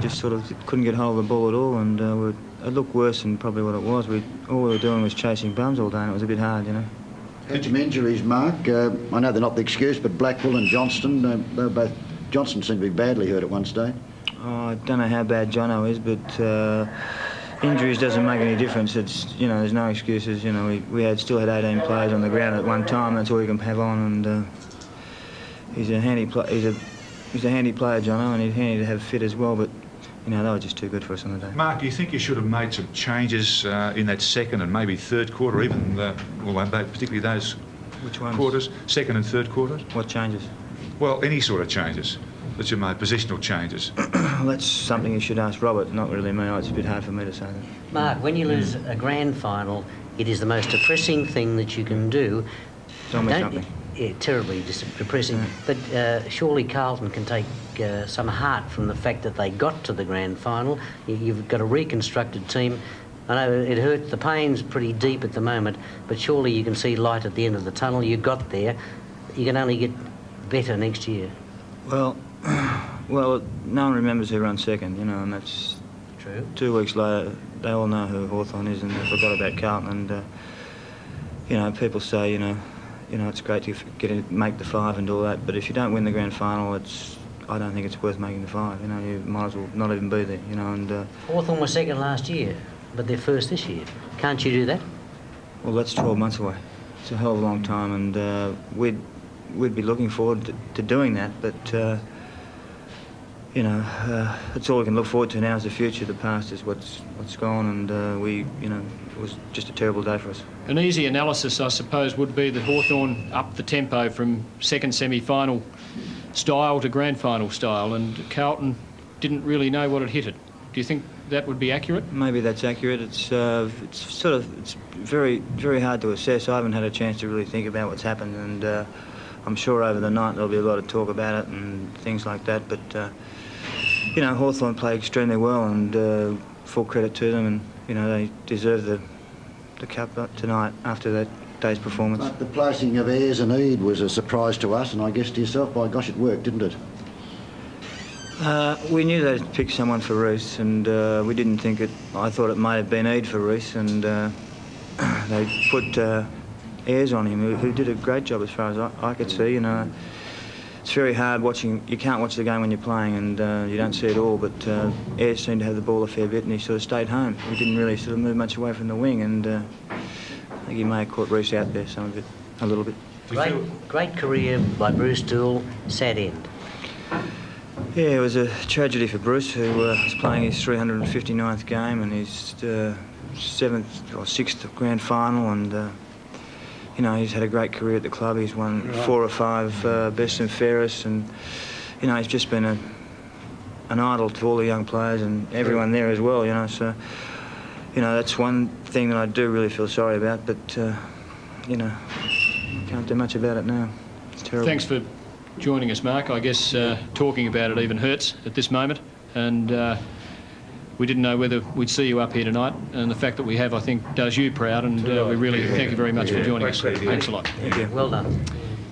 Just sort of couldn't get hold of the ball at all, and it looked worse than probably what it was. All we were doing was chasing bums all day, and it was a bit hard, you know. Had some injuries, Mark. I know they're not the excuse, but Blackwell and Johnston, they were both. Johnston seemed to be badly hurt at one stage. Oh, I don't know how bad Jono is, but injuries doesn't make any difference. It's, you know, there's no excuses. You know, we still had 18 players on the ground at one time. That's all you can have on, and he's a handy player, Jono, and he's handy to have fit as well. But you know, they were just too good for us on the day. Mark, do you think you should have made some changes in that second and maybe third quarter, even particularly those Which ones? quarters, second and third quarters? What changes? Well, any sort of changes that you made, positional changes. Well, that's something you should ask Robert, not really me. It's a bit hard for me to say that. Mark, when you lose a grand final, it is the most depressing thing that you can do. Tell me something. Yeah, terribly depressing. But surely Carlton can take some heart from the fact that they got to the grand final. You've got a reconstructed team. I know it hurts, the pain's pretty deep at the moment, but surely you can see light at the end of the tunnel. You got there. You can only get better next year. Well, no one remembers who ran second, you know, and that's true. 2 weeks later, they all know who Hawthorn is, and they forgot about Carlton. And you know, people say, you know, it's great to make the 5 and all that, but if you don't win the grand final, I don't think it's worth making the 5. You know, you might as well not even be there. You know, and Hawthorn was second last year, but they're first this year. Can't you do that? Well, that's 12 months away. It's a hell of a long time, and we'd be looking forward to doing that, but you know, that's all we can look forward to now is the future. The past is what's gone, and you know, it was just a terrible day for us. An easy analysis, I suppose, would be that Hawthorn upped the tempo from second semi-final style to grand final style, and Carlton didn't really know what had hit it. Do you think that would be accurate? Maybe that's accurate. It's very, very hard to assess. I haven't had a chance to really think about what's happened, and I'm sure over the night there'll be a lot of talk about it and things like that. But you know, Hawthorn played extremely well, and full credit to them, and you know, they deserve the cup tonight after that day's performance. But the placing of Ayres and Eade was a surprise to us, and I guess to yourself. By gosh, it worked, didn't it? We knew they'd pick someone for Reece, and we didn't think it. I thought it might have been Eade for Reece, and they put Ayres on him, who did a great job as far as I could see. You know, it's very hard watching. You can't watch the game when you're playing, and you don't see it all. But Ayres seemed to have the ball a fair bit, and he sort of stayed home. He didn't really sort of move much away from the wing, and I think he may have caught Reece out there some of it, a little bit. Great career by Bruce Doull, sad end. Yeah, it was a tragedy for Bruce, who was playing his 359th game and his 7th or 6th grand final, and you know, he's had a great career at the club. He's won 4 or 5 best and fairest, and you know, he's just been an idol to all the young players and everyone there as well. You know, so you know, that's one thing that I do really feel sorry about, but you know, can't do much about it now. It's terrible. Thanks for joining us, Mark. I guess talking about it even hurts at this moment, and we didn't know whether we'd see you up here tonight, and the fact that we have, I think, does you proud, and we really thank you very much for joining us. Thanks a lot. Thank you. Well done.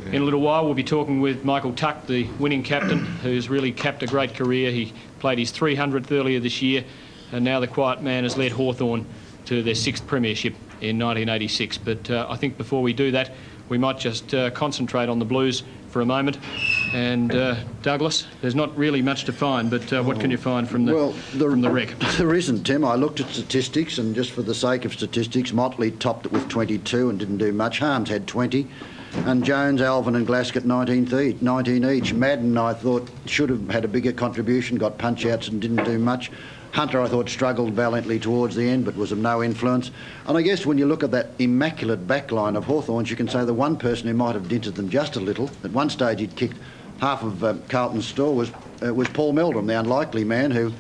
In a little while, we'll be talking with Michael Tuck, the winning captain, who's really capped a great career. He played his 300th earlier this year, and now the quiet man has led Hawthorn to their 6th premiership in 1986. But I think before we do that, we might just concentrate on the Blues for a moment. And Douglas, there's not really much to find, but what can you find from the wreck? There isn't, Tim. I looked at statistics, and just for the sake of statistics, Motley topped it with 22 and didn't do much. Harms had 20, and Jones, Alvin and Glasgow 19 each. Madden, I thought, should have had a bigger contribution, got punch-outs and didn't do much. Hunter, I thought, struggled valiantly towards the end, but was of no influence. And I guess when you look at that immaculate backline of Hawthorn's, you can say the one person who might have dinted them just a little, at one stage he'd kicked half of Carlton's store, was Paul Meldrum, the unlikely man who,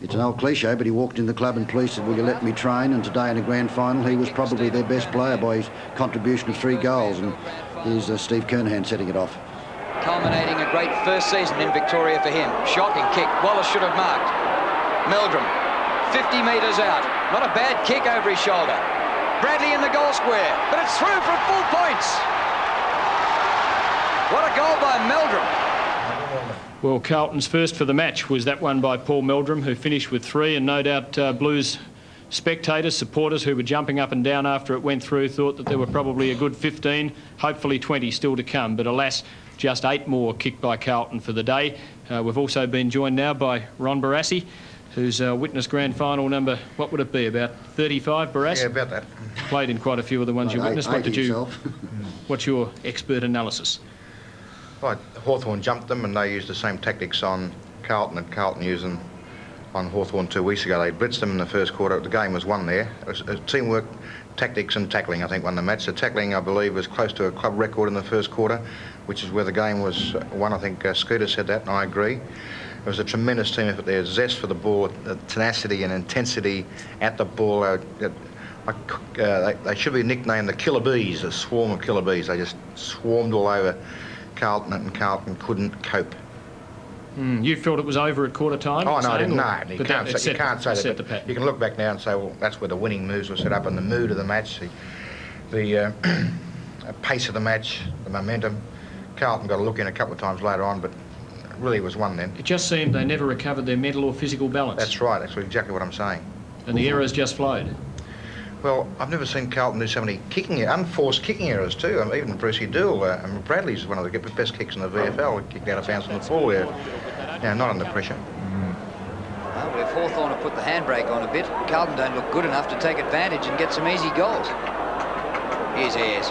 it's an old cliche, but he walked in the club and police said, will you let me train? And today in a grand final, he was probably their best player by his contribution of 3 goals. And here's Steve Kernahan setting it off. Culminating a great first season in Victoria for him. Shocking kick. Wallace should have marked. Meldrum, 50 metres out. Not a bad kick over his shoulder. Bradley in the goal square, but it's through for full points. What a goal by Meldrum. Well, Carlton's first for the match was that one by Paul Meldrum, who finished with 3, and no doubt Blues spectators, supporters who were jumping up and down after it went through thought that there were probably a good 15, hopefully 20 still to come. But alas, just 8 more kicked by Carlton for the day. We've also been joined now by Ron Barassi, who's witnessed grand final number, what would it be, about 35, Barassi? Yeah, about that. Played in quite a few of the ones you witnessed. What's your expert analysis? Right, Hawthorn jumped them and they used the same tactics on Carlton and Carlton used them on Hawthorn 2 weeks ago. They blitzed them in the first quarter. The game was won there. It was teamwork, tactics and tackling, I think, won the match. The tackling, I believe, was close to a club record in the first quarter, which is where the game was won. I think Scooter said that, and I agree. It was a tremendous team effort there. Zest for the ball, the tenacity and intensity at the ball. They should be nicknamed the Killer Bees, a swarm of Killer Bees. They just swarmed all over Carlton, and Carlton couldn't cope. You felt it was over at quarter time? Oh, no, I didn't. No, you can't say that. But you can look back now and say, well, that's where the winning moves were set up, and the mood of the match, the pace of the match, the momentum. Carlton got a look in a couple of times later on, but it really was won then. It just seemed they never recovered their mental or physical balance. That's right. That's exactly what I'm saying. And the errors just flowed. Well, I've never seen Carlton do so many unforced kicking errors too. Even Brucey Doull, Bradley's one of the best kicks in the VFL. He kicked out of bounds on the full there. Yeah, not under pressure. Well, if Hawthorn have put the handbrake on a bit, Carlton don't look good enough to take advantage and get some easy goals. Here's Ayres.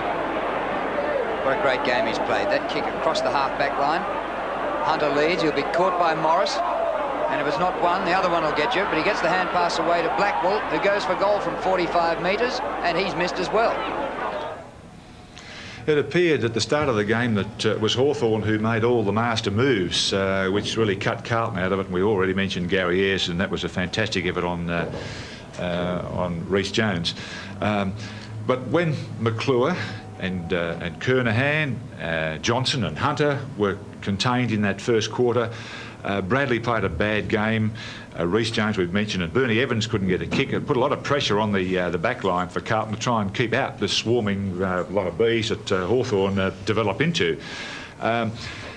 What a great game he's played. That kick across the half-back line. Hunter leads. He'll be caught by Morris. And if it's not one, the other one will get you. But he gets the hand pass away to Blackwell, who goes for goal from 45 metres, and he's missed as well. It appeared at the start of the game that it was Hawthorn who made all the master moves, which really cut Carlton out of it. And we already mentioned Gary Ayres, and that was a fantastic effort on Rhys Jones. But when McClure and Kernahan, Johnson and Hunter were contained in that first quarter, Bradley played a bad game. Rhys Jones, we've mentioned, and Bernie Evans couldn't get a kick. It put a lot of pressure on the back line for Carlton to try and keep out the swarming lot of bees that Hawthorn develop into.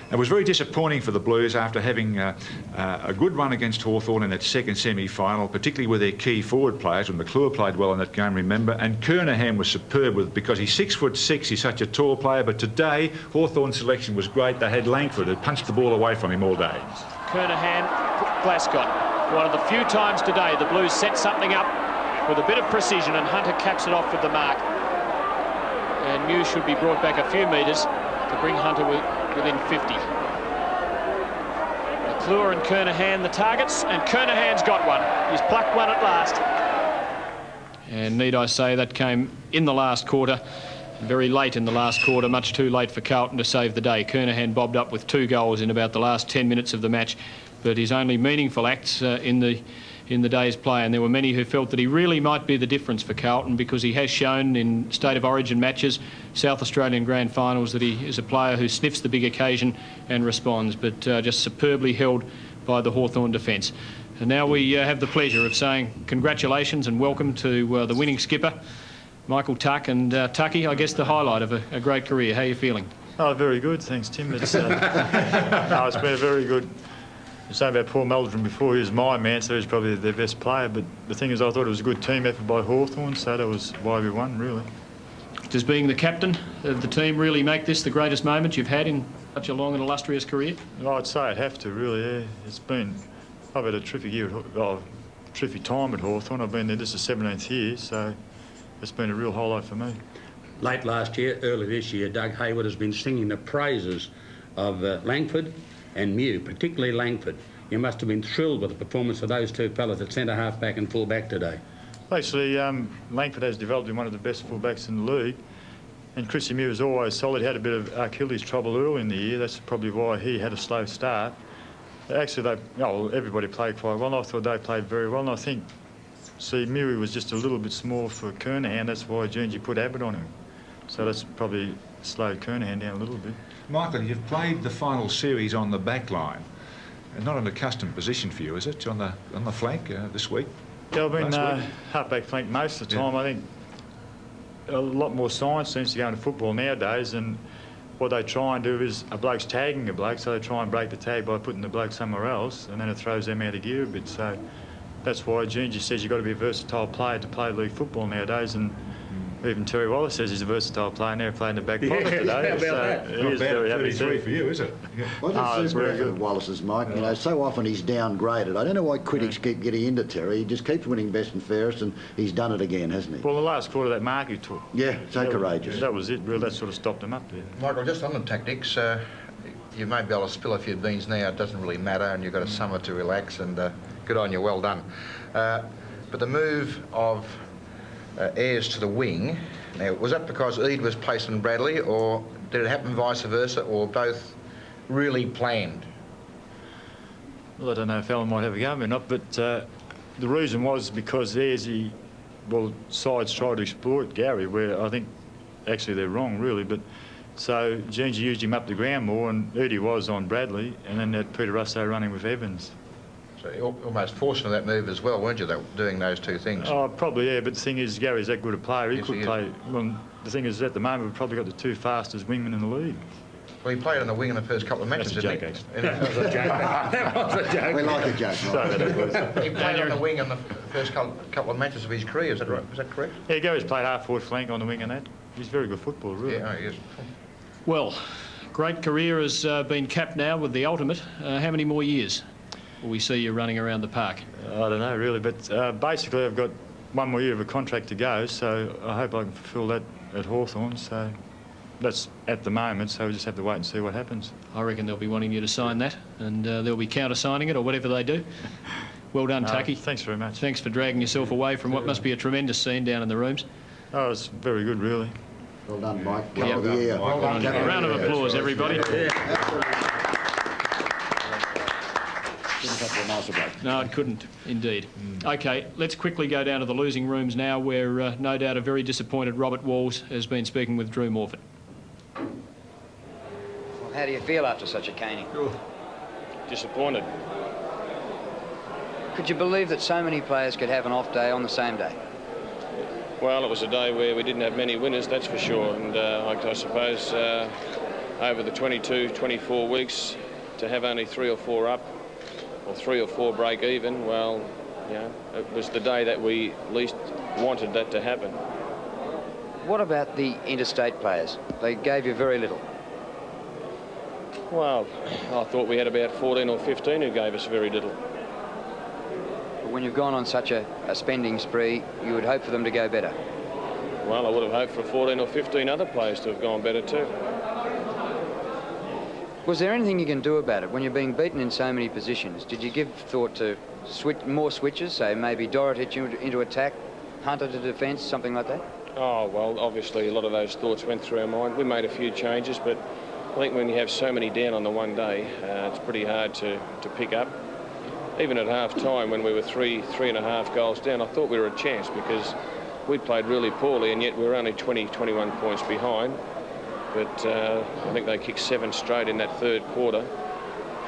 It was very disappointing for the Blues after having a good run against Hawthorn in that second semi-final, particularly with their key forward players. And McClure played well in that game, remember, and Kernahan was superb because he's 6'6", he's such a tall player. But today, Hawthorn's selection was great. They had Langford, who punched the ball away from him all day. Kernahan, Glascott, one of the few times today the Blues set something up with a bit of precision, and Hunter caps it off with the mark. And Mew should be brought back a few metres to bring Hunter within 50. McClure and Kernahan the targets, and Kernahan's got one. He's plucked one at last. And need I say, that came in the last quarter, very late in the last quarter, much too late for Carlton to save the day. Kernahan bobbed up with 2 goals in about the last 10 minutes of the match, but his only meaningful acts in the day's play, and there were many who felt that he really might be the difference for Carlton, because he has shown in State of Origin matches, South Australian Grand Finals, that he is a player who sniffs the big occasion and responds, but just superbly held by the Hawthorn defence. And now we have the pleasure of saying congratulations and welcome to the winning skipper, Michael Tuck. And Tucky, I guess the highlight of a great career. How are you feeling? Oh, very good, thanks, Tim. It's been a very good. I was saying about Paul Meldrum before, he was my man, so he was probably their best player. But the thing is, I thought it was a good team effort by Hawthorn, so that was why we won, really. Does being the captain of the team really make this the greatest moment you've had in such a long and illustrious career? Well, I'd say I'd have to, really, yeah. I've had a terrific year, terrific time at Hawthorn. I've been there, this is the 17th year, so it's been a real highlight for me. Late last year, early this year, Doug Hayward has been singing the praises of Langford and Mew, particularly Langford. You must have been thrilled with the performance of those two fellas at centre half-back and full-back today. Basically, Langford has developed into one of the best full-backs in the league, and Chrissy Mew was always solid. He had a bit of Achilles trouble early in the year. That's probably why he had a slow start. Actually, everybody played quite well. I thought they played very well, and I think, Mew was just a little bit small for Kernahan. That's why Junji put Abbott on him. So that's probably slowed Kernahan down a little bit. Michael, you've played the final series on the back line. Not an accustomed position for you, is it, on the flank this week? Yeah, I've been half-back flank most of the time. I think a lot more science seems to go into football nowadays, and what they try and do is a bloke's tagging a bloke, so they try and break the tag by putting the bloke somewhere else, and then it throws them out of gear a bit. So that's why Gingy says you've got to be a versatile player to play league football nowadays, and even Terry Wallace says he's a versatile player now, playing the back pocket today. So he is very happy too. For you, is it? Well, that's super of Wallace's, Mike. You know, so often he's downgraded. I don't know why critics keep getting into Terry. He just keeps winning best and fairest, and he's done it again, hasn't he? Well, the last quarter, that mark he took. Yeah, so courageous. That was it, really. That sort of stopped him up there. Michael, just on the tactics, you may be able to spill a few beans now. It doesn't really matter, and you've got a summer to relax, and good on you, well done. But the move of Ayres to the wing, now, was that because Eade was placed on Bradley, or did it happen vice versa, or both really planned? Well, I don't know if Alan might have a go or not, but the reason was because Ayres, sides tried to exploit Gary, where I think actually they're wrong, really. But so Gingy used him up the ground more, and Eade was on Bradley, and then had Peter Russo running with Evans. So you're almost forced into that move as well, weren't you, doing those two things? Oh, probably, yeah, but the thing is, Gary's that good a player. He could play. Well, the thing is, at the moment, we've probably got the two fastest wingmen in the league. Well, he played on the wing in the first couple of matches, That's a didn't joke, he? That was a joke. That was a joke. We like a joke. He played on the wing in the first couple of matches of his career, is that right? Is that correct? Yeah, Gary's played half-forward flank on the wing and that. He's very good footballer, really. Yeah, he is. Well, great career has been capped now with the ultimate. How many more years will we see you running around the park? I don't know, really, but basically I've got one more year of a contract to go, so I hope I can fulfil that at Hawthorn. So that's at the moment, so we just have to wait and see what happens. I reckon they'll be wanting you to sign that, and they'll be counter-signing it or whatever they do. Well done, Tucky. Thanks very much. Thanks for dragging yourself away from what must be a tremendous scene down in the rooms. Oh, it's very good, really. Well done, Mike. Yep. Of the year. Well done. A round of applause, everybody. No, it couldn't, indeed. OK, let's quickly go down to the losing rooms now, where no doubt a very disappointed Robert Walls has been speaking with Drew Morford. Well, how do you feel after such a caning? Disappointed. Could you believe that so many players could have an off day on the same day? Well, it was a day where we didn't have many winners, that's for sure. And I suppose over the 22, 24 weeks, to have only 3 or 4 up, or 3 or 4 break even, well, you know, it was the day that we least wanted that to happen. What about the interstate players? They gave you very little. Well, I thought we had about 14 or 15 who gave us very little. But when you've gone on such a spending spree, you would hope for them to go better. Well, I would have hoped for 14 or 15 other players to have gone better too. Was there anything you can do about it? When you're being beaten in so many positions, did you give thought to more switches, say maybe Dorrit into attack, Hunter to defence, something like that? Oh, well, obviously a lot of those thoughts went through our mind. We made a few changes, but I think when you have so many down on the one day, it's pretty hard to pick up. Even at half-time, when we were 3.5 goals down, I thought we were a chance because we played really poorly, and yet we were only 20, 21 points behind. But I think they kicked 7 straight in that third quarter,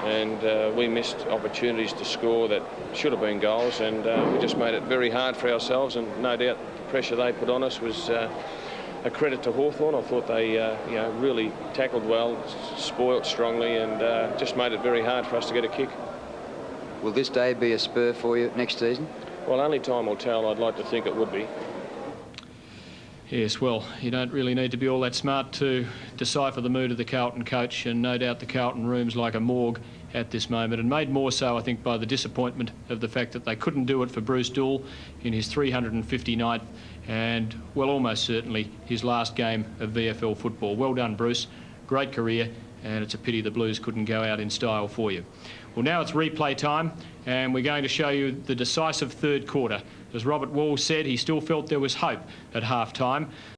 and we missed opportunities to score that should have been goals, and we just made it very hard for ourselves, and no doubt the pressure they put on us was a credit to Hawthorn. I thought they you know, really tackled well, spoilt strongly, and just made it very hard for us to get a kick. Will this day be a spur for you next season? Well, only time will tell. I'd like to think it would be. Yes, well, you don't really need to be all that smart to decipher the mood of the Carlton coach, and no doubt the Carlton room's like a morgue at this moment, and made more so, I think, by the disappointment of the fact that they couldn't do it for Bruce Doull in his 359th and, well, almost certainly his last game of VFL football. Well done, Bruce. Great career, and it's a pity the Blues couldn't go out in style for you. Well, now it's replay time, and we're going to show you the decisive third quarter. As Robert Wall said, he still felt there was hope at half-time.